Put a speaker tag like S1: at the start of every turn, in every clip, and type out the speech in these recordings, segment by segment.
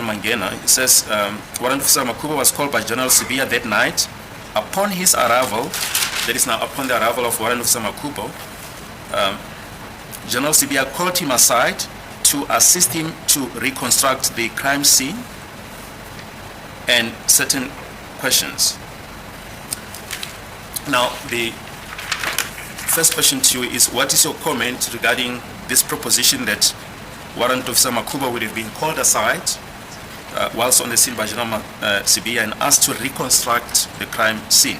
S1: Mangena. It says, Warrant Officer Makubo was called by General Sibia that night. Upon his arrival, that is now upon the arrival of Warrant Officer Makubo, General Sibia called him aside to assist him to reconstruct the crime scene and certain questions. Now, the first question to you is, what is your comment regarding this proposition that Warrant Officer Makubo would have been called aside whilst on the scene by General Sibia and asked to reconstruct the crime scene?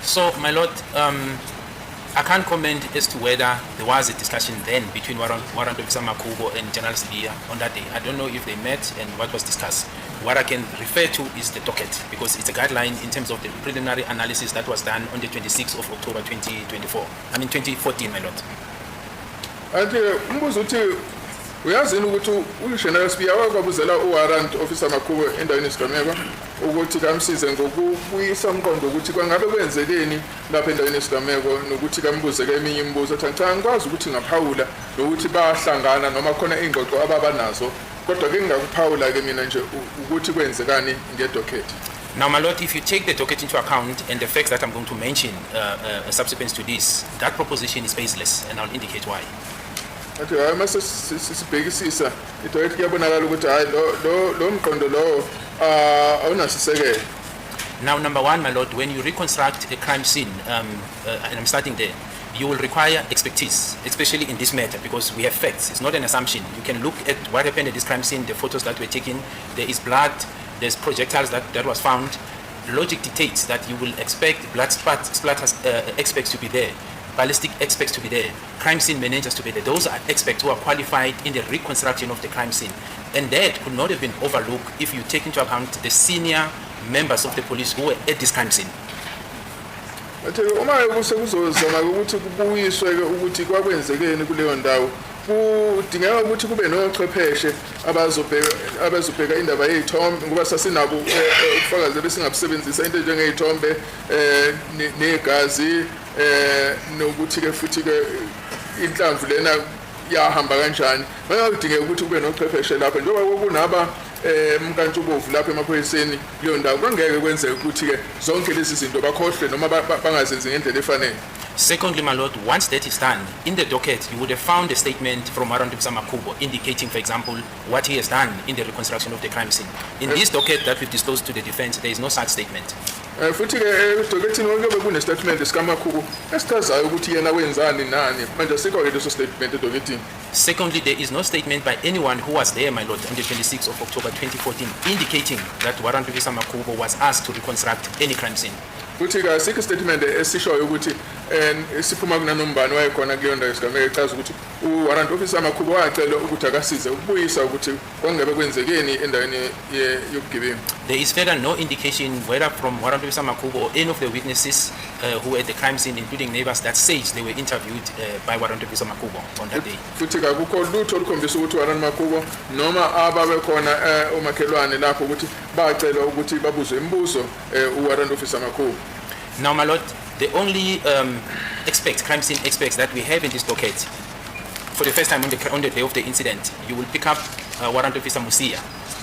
S2: So, my lord, I can't comment as to whether there was a discussion then between Warrant Officer Makubo and General Sibia on that day. I don't know if they met and what was discussed. What I can refer to is the docket, because it's a guideline in terms of the preliminary analysis that was done on the 26th of October 2014, my lord.
S3: Umbuzo uthi uyazini ukuthi uGeneral Sibia wakabuzela uWarrant Officer Makubo endaweni esigameko ukuthi kamsize ngokubuyisa umqondo ukuthi kwangabe kwenzekeni lapha endaweni esigameko nokuthi kambuze ke eminye imibuzo athi cha ngikwazi ukuthi ngaphawula nokuthi bahlangana noma khona ingxoxo ababanazo kodwa ke ngingakuphawula ke mina nje ukuthi kwenzekani ngedocket.
S2: Now, my lord, if you take the docket into account and the facts that I'm going to mention subsequent to this, that proposition is baseless, and I'll indicate why.
S3: Athi mase sibhekisisa idocket kuyabonakala ukuthi hayi lo mqondo lo awunasisekelo.
S2: Now, number one, my lord, when you reconstruct a crime scene, and I'm starting there, you will require expertise, especially in this matter, because we have facts. It's not an assumption. You can look at what happened at this crime scene, the photos that were taken. There is blood, there's projectiles that was found. Logic dictates that you will expect blood splatters experts to be there, ballistic experts to be there, crime scene managers to be there. Those are experts who are qualified in the reconstruction of the crime scene. And that could not have been overlooked if you take into account the senior members of the police who were at this crime scene.
S3: Athi uma sekuzozama ukuthi kubuyiswe ukuthi kwakwenzekeni kuleyo ndawo kudingeka ukuthi kube nochwepheshe abazobheka indaba yezithombe ngoba sasinabo ukufakaza besingabusebenzisa into njengezithombe negazi nokuthi ke futhi ke inhlamvu lena yahamba kanjani bayakudingeka ukuthi kube nochwepheshe lapha njengoba kunaba mkantshubovu lapha emaphoyiseni leyo ndawo kwangeke kwenzeke ukuthi ke zonke lezi zinto bakhohlwe noma bangazenzi ngendlela efanele.
S2: Secondly, my lord, once that is done, in the docket, you would have found a statement from Warrant Officer Makubo indicating, for example, what he has done in the reconstruction of the crime scene. In this docket that we've disclosed to the defense, there is no such statement.
S3: Futhi ke docketini wonke bekune statement esikaMakubo esichazayo ukuthi yena wenzani nani manje asikho ke leso statement edocketini.
S2: Secondly, there is no statement by anyone who was there, my lord, on the 26th of October 2014, indicating that Warrant Officer Makubo was asked to reconstruct any crime scene.
S3: Futhi ke asikho statement esishoyo ukuthi siphuma kunanombani wayekhona kuleyo ndawo esigameko echaza ukuthi uWarrant Officer Makubo wacela ukuthi akasize ukubuyisa ukuthi kwangabe kwenzekeni endaweni yobugebengu.
S2: There is further no indication whether from Warrant Officer Makubo or any of the witnesses who were at the crime scene, including neighbors, that says they were interviewed by Warrant Officer Makubo on that day.
S3: Futhi ke akukho lutho olukhombisa ukuthi Warrant Makubo noma ababekhona umakhelwane lapho ukuthi bacela ukuthi babuzwe imibuzo uWarrant Officer Makubo.
S2: Now, my lord, the only crime scene experts that we have in this docket, for the first time on the day of the incident, you will pick up Warrant Officer Musia,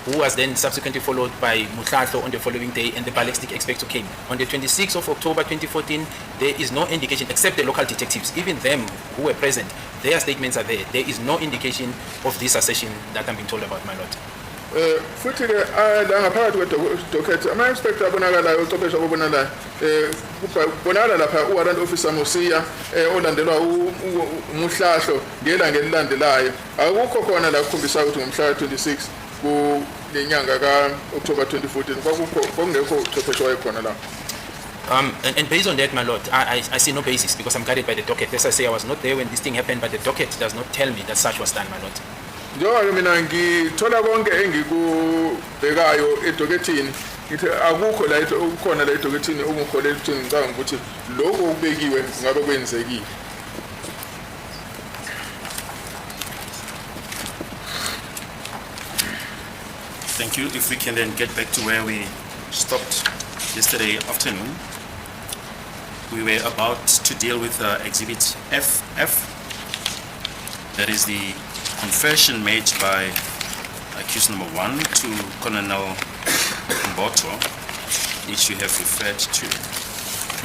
S2: who was then subsequently followed by Mutlatho on the following day, and the ballistic experts who came. On the 26th of October 2014, there is no indication, except the local detectives, even them who were present, their statements are there. There is no indication of this assertion that I'm being told about, my lord.
S3: Futhi ke la ngaphakathi kwedocket ama-inspector abonakalayo ocwepheshe abonalayo kubonakala lapha uWarrant Officer Musia olandelwa umuhlahlo ngelanga elilandelayo akukho khona la kukhombisa ukuthi ngomhla ka-26 kulenyanga ka-October 2014 kwakungekho uchwepheshe wayekhona la.
S2: And based on that, my lord, I see no basis because I'm guided by the docket. As I say, I was not there when this thing happened, but the docket does not tell me that such was done, my lord.
S3: Njengoba mina ngithola konke engikubhekayo edocketini ngithi akukho la ukukhona la edocketini okungikholela ukuthi ngicabanga ukuthi lokho okubekiwe ngabe kwenzekile.
S1: Thank you. If we can then get back to where we stopped yesterday afternoon, we were about to deal with Exhibit FF. That is the confession made by accused number 1 to Colonel Mboto, which you have referred to.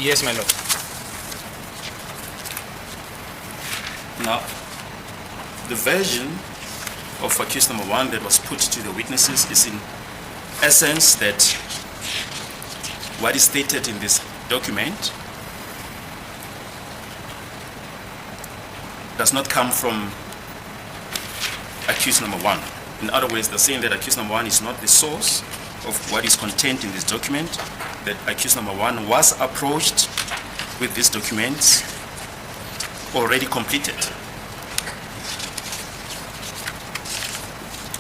S2: Yes, my lord.
S1: Now, the version of accused number 1 that was put to the witnesses is in essence that what is stated in this document does not come from accused number 1. In other words, they're saying that accused number 1 is not the source of what is contained in this document, that accused number 1 was approached with these documents already completed.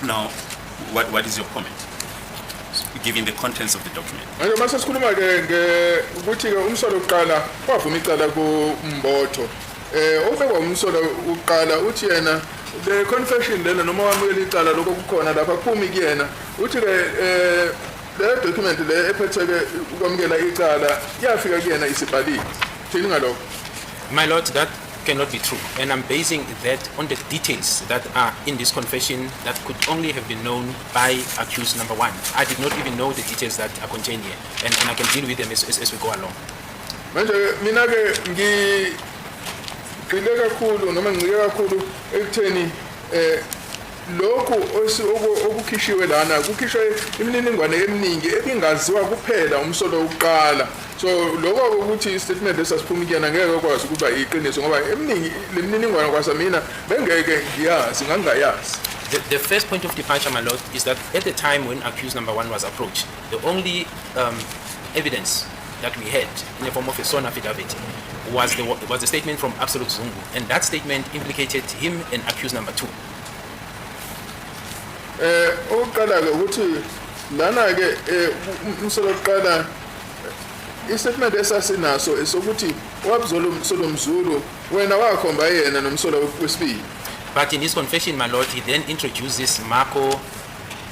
S1: Now, what is your comment, given the contents of the document?
S3: Manje mase sikhuluma ke ukuthi ke umsolo uqala wavuma icala kuMbotho. Ofekwa umsolo uqala uthi yena the confession lena noma wamukela icala lokho kukhona lapha kuphumi kuyena uthi ke le document le ephethe ke ukwamukela icala yafika kuyena isibhaliwe. Thini ngalokho?
S2: My lord, that cannot be true, and I'm basing that on the details that are in this confession that could only have been known by accused number 1. I did not even know the details that are contained here, and I can deal with them as we go along.
S3: Manje mina ke ngigxile kakhulu noma ngicike kakhulu ekutheni lokhu okukhishiwe lana kukhishwe imininingwane eminingi ebingaziwa kuphela umsolo uqala. So lokho ukuthi statement esasiphuma kuyena ngeke ukwazi ukuba iqiniso ngoba eminingi lemininingwane kwasamina bengeke ngiyazi ngangayazi.
S2: The first point of departure, my lord, is that at the time when accused number 1 was approached, the only evidence that we had in the form of a sworn affidavit was the statement from Absolute Zungu, and that statement implicated him and accused number 2.
S3: Oqala ke ukuthi lana ke umsolo uqala istatement esasinaso esokuthi wabzola umsolo mzulu wena wakhomba yena nomsolo wesibili.
S2: But in his confession, my lord, he then introduces Marco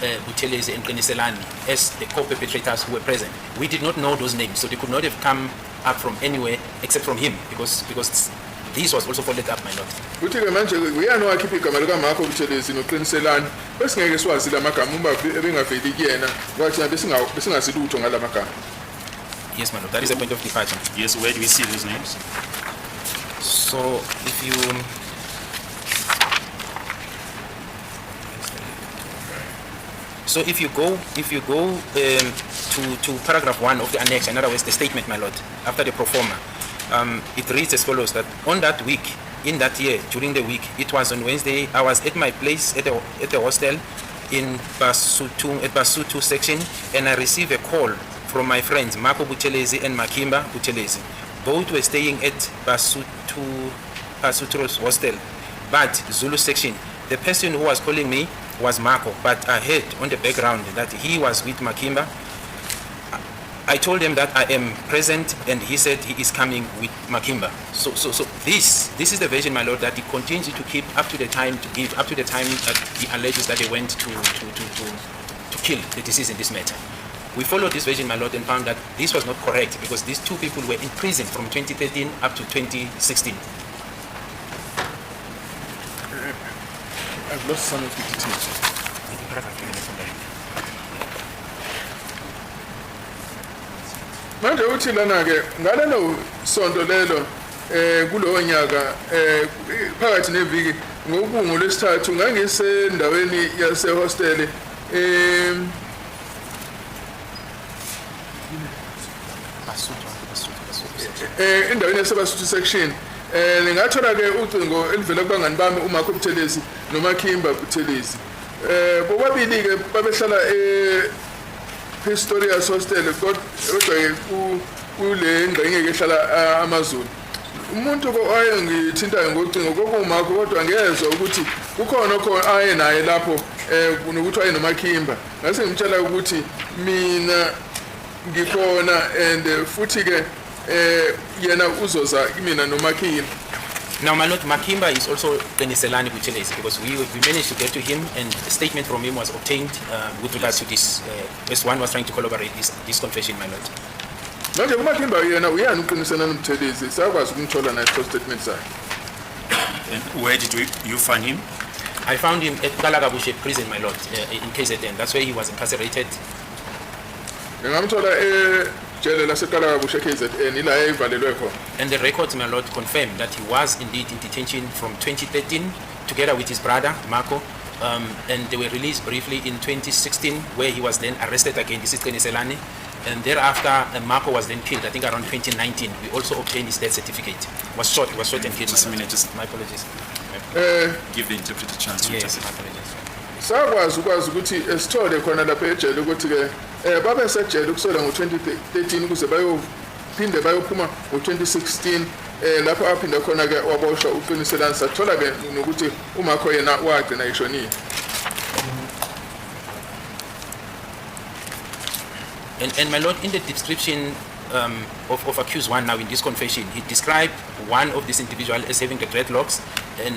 S2: Buthelezi and Qiniselani as the co-perpetrators who were present. We did not know those names, so they could not have come up from anywhere except from him, because this was also followed up, my lord.
S3: Uthi ke manje uyana wakhipha igama lika Marco Buthelezi noQiniselani besingeke siwazi lamagama uma ebengaveli kuyena kwathi besingasilutho ngalamagama.
S2: Yes, my lord, that is a point of departure.
S1: Yes, where do we see those names?
S2: So if you go to paragraph 1 of the annex, in other words, the statement, my lord, after the pro forma, it reads as follows: that on that week, in that year, during the week, it was on Wednesday, I was at my place at the hostel in Basutu section, and I received a call from my friends Marco Buthelezi and Makimba Buthelezi. Both were staying at Basutu's hostel, but Zulu section. The person who was calling me was Marco, but I heard on the background that he was with Makimba. I told him that I am present, and he said he is coming with Makimba. So this is the version, my lord, that he continues to keep up to the time that he alleges that they went to kill the deceased in this matter. We followed this version, my lord, and found that this was not correct because these two people were in prison from 2013 up to 2016.
S3: I've lost some of the details. Manje uthi lana ke ngalelo sonto lelo kulowo nyaka phakathi neviki ngokungu lesithathu ngangisendaweni yase hostel endaweni yaseBasutu section ngingathola ke ucingo elivela kubangani bami uMarco Buthelezi noMakimba Buthelezi bobabili ke babehlala Historias hostel kodwa kule ngxenye ke hlala amaZulu. Umuntu ko aye ngithintayo ngocingo kokuMarco kodwa ngezwe ukuthi kukhona aye naye lapho kunokuthi aye noMakimba. Ngase ngimtshela ukuthi mina ngikhona and futhi ke yena uzoza mina noMakimba.
S2: Now, my lord, Makimba is also Qiniselani Buthelezi because we managed to get to him, and a statement from him was obtained with regards to this, as one was trying to corroborate this confession, my lord.
S3: Manje uMakimba yena uyani uqiniselana Buthelezi sakwazi ukumthola na statement sakhe.
S1: And where did you find him?
S2: I found him at Kalagabushe prison, my lord, in KZN. That's where he was incarcerated.
S3: Ngamthola ejele laseKalakabushe KZN ila evalelwe khona.
S2: And the records, my lord, confirm that he was indeed in detention from 2013 together with his brother, Marco. And they were released briefly in 2016, where he was then arrested again, and thereafter Marco was then killed, I think around 2019. We also obtained his death certificate. Was shot and killed.
S1: Just a minute,
S2: My apologies.
S1: give the interpreter a chance to
S2: Yes,
S1: interpret.
S2: my apologies.
S3: Sakwazi ukuthi esithole khona lapha ejele ukuthi ke babe sejele kusela ngo2013 ukuze bayophinde bayophuma ngo2016 lapho aphinda khona ke waboshwa uqiniselana sathola ke nokuthi umakho yena wagcina ishonile.
S2: And my lord, in the description of accused one now in this confession, he described one of this individual as having the dreadlocks and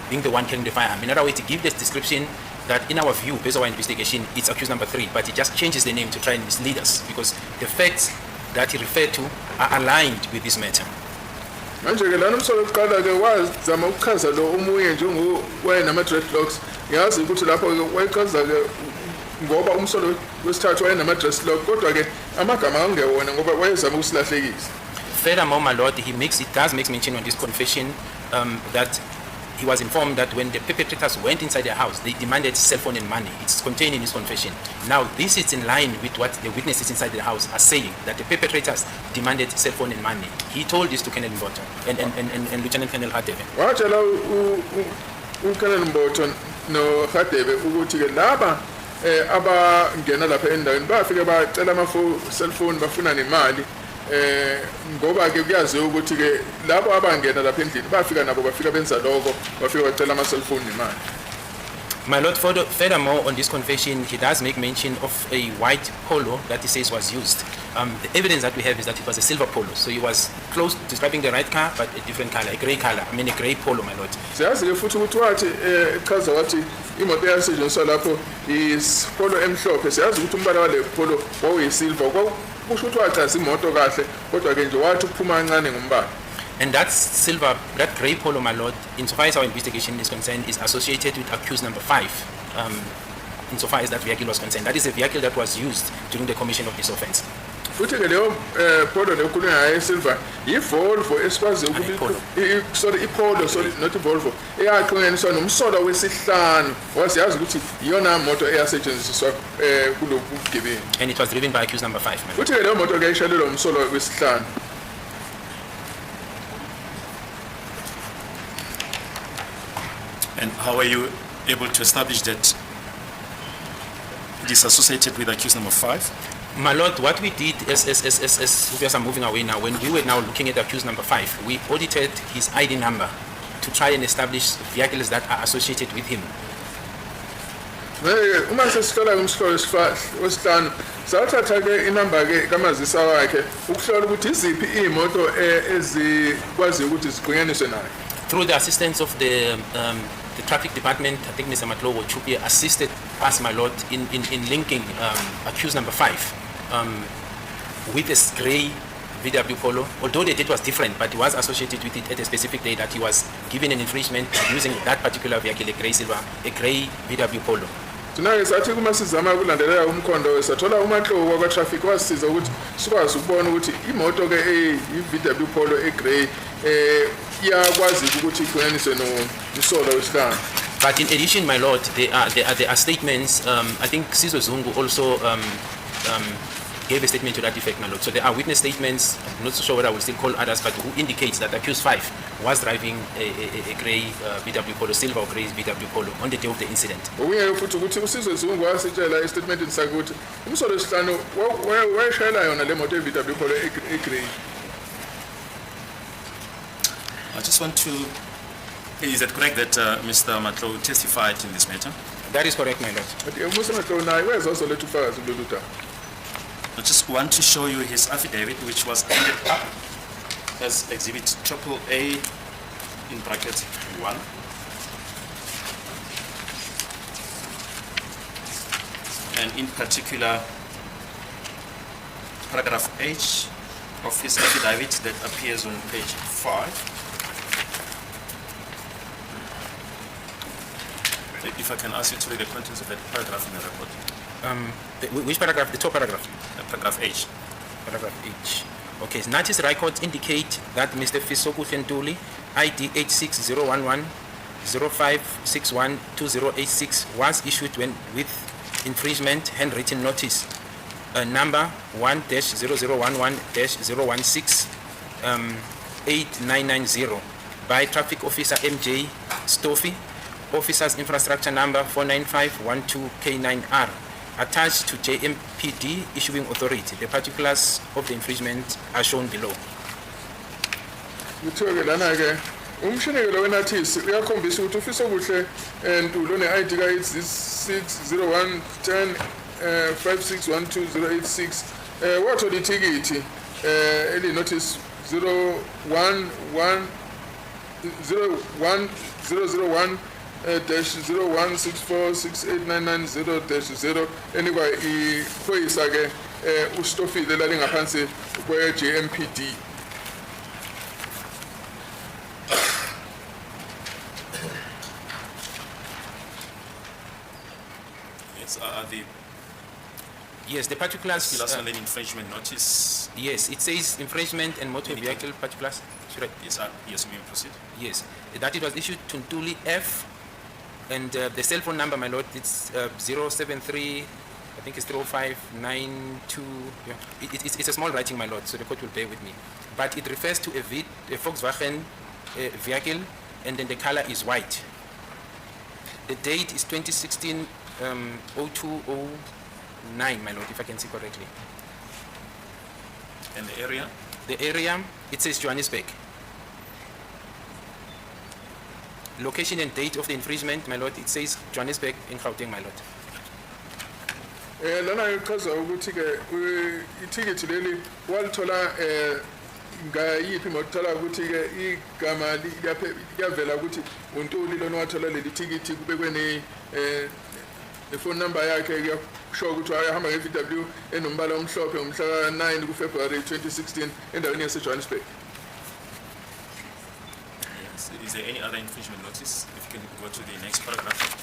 S2: being the one carrying the firearm. In other words, to give this description that in our view, based on our investigation, it's accused number 3, but he just changes the name to try and mislead us because the facts that he referred to are aligned with this matter.
S3: Manje ke lana umsolo uqala ke wazama ukuchaza lo umunye njengo wayenama dreadlocks. Ngiyazi ukuthi lapho ke wayechaza ke ngoba umsolo wesithathu wayenama dreadlocks kodwa ke amagama angewona ngoba wayezama ukusilahlekisa.
S2: Furthermore, my lord, it does make mention on this confession that he was informed that when the perpetrators went inside their house, they demanded cell phone and money. It's contained in his confession. Now, this is in line with what the witnesses inside the house are saying, that the perpetrators demanded cell phone and money. He told this to Colonel Mboto and Lieutenant Colonel Hadebe.
S3: Watshela uKolonel Mboto no Hadebe ukuthi ke laba abangena lapha endaweni bafike bacela ama cell phone bafuna nemali ngoba ke kuyaziwa ukuthi ke labo abangena lapha endlini bafika nabo bafika benza lokho bafika bacela ama cell phone nemali.
S2: My lord, furthermore, on this confession, he does make mention of a white polo that he says was used. The evidence that we have is that it was a silver polo. So he was close to describing the right car, but a different color, a grey color. I mean, a grey polo, my lord.
S3: Siyazi ke futhi ukuthi wathi echaza wathi imoto yasetshenziswa lapho is polo emhlophe. Siyazi ukuthi umbala wale polo wayeyisilver. Kusho ukuthi wachaza imoto kahle kodwa ke nje wathi ukuphuma kancane ngombala.
S2: And that silver, that grey polo, my lord, insofar as our investigation is concerned, is associated with accused number 5. Insofar as that vehicle was concerned, that is a vehicle that was used during the commission of this offence.
S3: Futhi ke leyo polo lekhulu ngaye silver iVolvo esikwazi ukuthi sorry iPolo sorry not iVolvo eyaqinganiswa nomsolo wesihlanu wasiyazi ukuthi iyona moto eyasetshenziswa kulobu gebengu.
S2: And it was driven by accused number 5.
S3: Futhi ke leyo moto ke ishayelelwa umsolo wesihlanu.
S1: And how are you able to establish that it is associated with accused number 5?
S2: My lord, what we did as we are moving away now, when we were now looking at accused number 5, we audited his ID number to try and establish vehicles that are associated with him.
S3: Uma sesihlola umsolo wesihlanu sathatha ke inamba ke kamazisa wakhe ukuhlola ukuthi iziphi imoto ezikwazi ukuthi zigqinyaniswe naye.
S2: Through the assistance of the traffic department, I think Mr. Matlowo Chupi assisted us, my lord, in linking accused number 5 with a grey VW Polo. Although the date was different, but he was associated with it at a specific day that he was given an infringement using that particular vehicle, a grey silver, a grey VW Polo.
S3: Tonight sathi kuma sizama ukulandelela umkhondo wesathola uMatlowo wakwa traffic wasisiza ukuthi sikwazi ukubona ukuthi imoto ke iVW Polo egrey iyakwazi ukuthi igcinaniswe nomsolo wesihlanu.
S2: But in addition, my lord, there are statements. I think Sizwe Zungu also gave a statement to that effect, my lord. So there are witness statements. I'm not so sure whether I will still call others, but who indicates that accused 5 was driving a grey VW Polo, silver or grey VW Polo on the day of the incident.
S3: Okunye futhi ukuthi uSizwe Zungu wasitshela statement sakhe ukuthi umsolo wesihlanu wayeshayela yona le moto eVW Polo egrey.
S1: I just want to, is it correct that Mr. Matlowo testified in this matter?
S2: That is correct, my lord.
S3: But Mr. Matlowo naye weza also lethu ufakazi kulolu daba.
S1: I just want to show you his affidavit, which was ended up as Exhibit AAA in brackets 1. And in particular, paragraph H of his affidavit that appears on page 5. if I can ask you to read the contents of that paragraph in the report.
S2: Which paragraph? The top paragraph.
S1: Paragraph H.
S2: Paragraph H. Okay, Natis records indicate that Mr. Fisoku ID 8601105612086 was issued with infringement handwritten notice number 1-011-016 by Traffic Officer MJ Stoffy, Officer's Infrastructure number 49512K9R, attached to JMPD Issuing Authority. The particulars of the infringement are shown below.
S3: Ngithoke lana ke umshinekelo wenathisi uyakhombisa ukuthi ufisa kuhle Ntulo ne-ID ka 860110 561286 wathola ithikithi eli-notice 001-0646899-0-0 enikwa iphoyisa ke uStofile lalingaphansi kwe-JMPD.
S2: Yes, the particulars.
S1: Last one, infringement notice.
S2: Yes, it says infringement and motor vehicle particulars. Should I?
S1: Yes, yes, we may proceed.
S2: Yes, that it was issued to Ntuli F, and the cell phone number, my lord, it's 073. I think it's 30592. Yeah. It's a small writing, my lord, so the court will bear with me. But it refers to a Volkswagen vehicle, and then the color is white. The date is 2016 0209, my lord, if I can see correctly.
S1: And the area?
S2: The area, it says Johannesburg. Location and date of the infringement, my lord, it says Johannesburg in Gauteng, my lord.
S3: Lana ichaza ukuthi ke ithikithi leli walithola ngayiphi mothola ukuthi ke igama liyavela ukuthi uNtuli lona wathola leli thikithi kubekwe ne phone number yakhe kuyasho ukuthi ayahamba ngeVW enombala omhlophe ngomhla 9 kuFebruary 2016 endaweni yase Johannesburg.
S1: Yes. Is there any other infringement notice? If you can go to the next paragraph.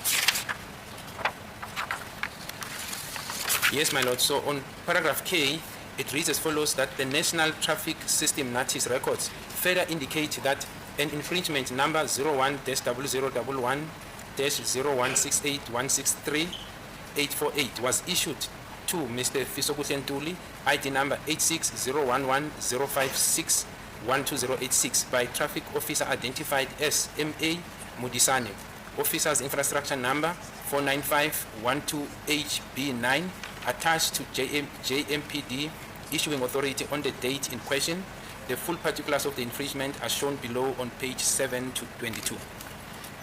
S2: Yes, my lord. So on paragraph K, it reads as follows: that the National Traffic System NATIS records further indicate that an infringement number 01-0011-0168163-848 was issued to Mr. Fisokuhle Ntuli, ID number 86011-056-12086 by Traffic Officer identified as M.A. Mudisane, Officer's Infrastructure number 49512HB9, attached to JMPD Issuing Authority on the date in question. The full particulars of the infringement are shown below on page 7 to 22.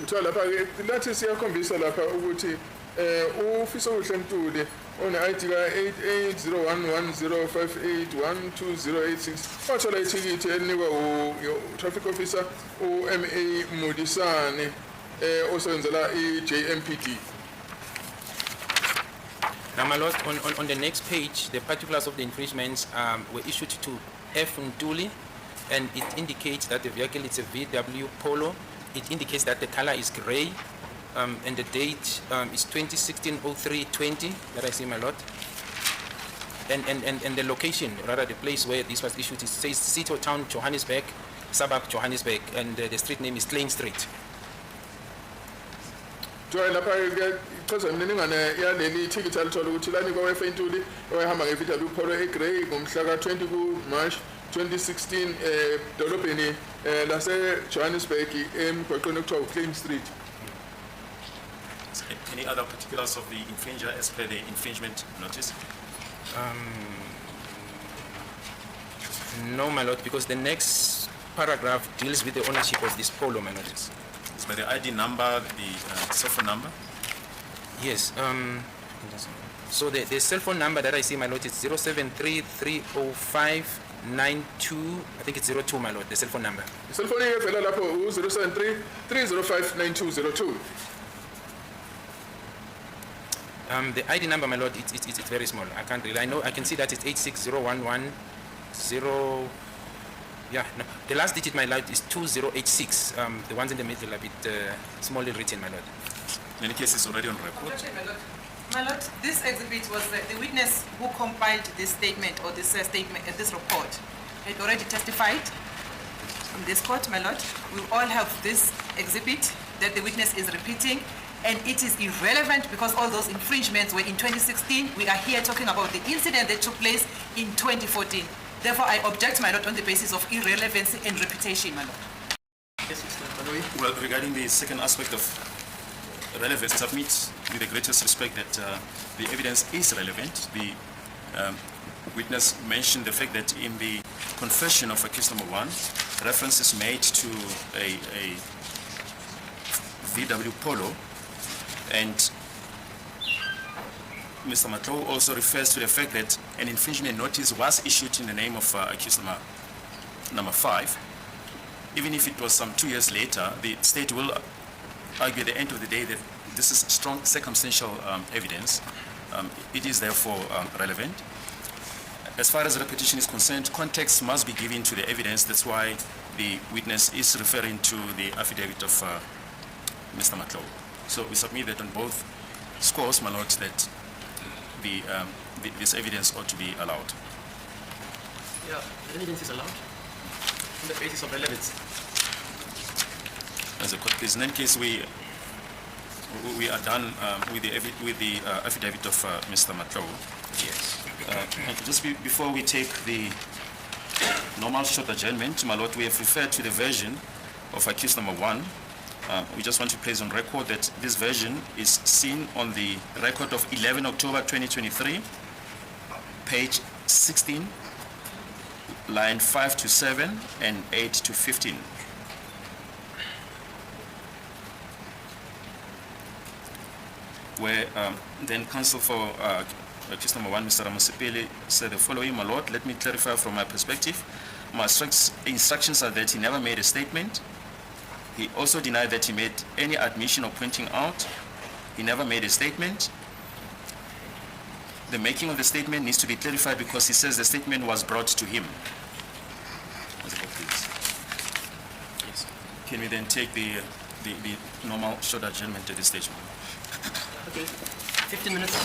S3: Uthola lapha ke lathi siyakhombisa lapha ukuthi uFisokuhle Ntuli one-ID ka 880110581286 wathola ithikithi elinikwa u-Traffic Officer u-M.A. Mudisane osebenzela i-JMPD.
S2: Now, my lord, on the next page, the particulars of the infringements were issued to F. Ntuli, and it indicates that the vehicle is a VW Polo. It indicates that the color is gray, and the date is 2016-03-20 that I see, my lord. And the location, rather the place where this was issued, it says City of Town, Johannesburg, suburb Johannesburg, and the street name is Klein Street.
S3: Joy lapha ke ichaza imininingwane yaleli ithikithi alithola ukuthi lani kwa F Ntuli owahamba ngeVW Polo eGrey ngomhla ka 20 ku March 2016 edolobheni lase Johannesburg emgwaqweni okuthiwa uClaim Street.
S1: Any other particulars of the infringer as per the infringement notice?
S2: No, my lord, because the next paragraph deals with the ownership of this Polo, my lord.
S1: It's by the ID number, the cell phone number?
S2: Yes. So the cell phone number that I see, my lord, is 073-305-92. I think it's 02, my lord, the cell phone number.
S3: The cell phone evela lapho u-073-305-9202.
S2: The ID number, my lord, it's very small. I can't really. I can see that it's 86011-0. Yeah, no. The last digit, my lord, is 2086. The ones in the middle are a bit smallly written, my lord.
S1: In any case, it's already on record.
S4: My lord, this exhibit was the witness who compiled this statement or this this report had already testified in this court, my lord. We all have this exhibit that the witness is repeating, and it is irrelevant because all those infringements were in 2016. We are here talking about the incident that took place in 2014. Therefore, I object, my lord, on the basis of irrelevancy and reputation, my lord.
S1: Well, regarding the second aspect of relevance, submit with the greatest respect that the evidence is relevant. The witness mentioned the fact that in the confession of accused number 1, reference is made to a VW Polo, and Mr. Matlow also refers to the fact that an infringement notice was issued in the name of accused number 5. Even if it was some 2 years later, the state will argue at the end of the day that this is strong circumstantial evidence. It is therefore relevant. As far as repetition is concerned, context must be given to the evidence. That's why the witness is referring to the affidavit of Mr. Matlow. So we submit that on both scores, my lord, that this evidence ought to be allowed.
S2: Yeah, the evidence is allowed on the basis of relevance.
S1: As a court, please. In any case, we are done with the affidavit of Mr. Matlow.
S2: Yes.
S1: Just before we take the normal short adjournment, my lord, we have referred to the version of accused number 1. We just want to place on record that this version is seen on the record of 11 October 2023, page 16, line 5 to 7 and 8 to 15. Where then counsel for case number 1, Mr. Ramasipili, said the following: my lord, let me clarify from my perspective. My instructions are that he never made a statement. He also denied that he made any admission or pointing out. He never made a statement. The making of the statement needs to be clarified because he says the statement was brought to him.
S2: Yes.
S1: Can we then take the normal short adjournment at this stage?
S2: Okay. 15 minutes.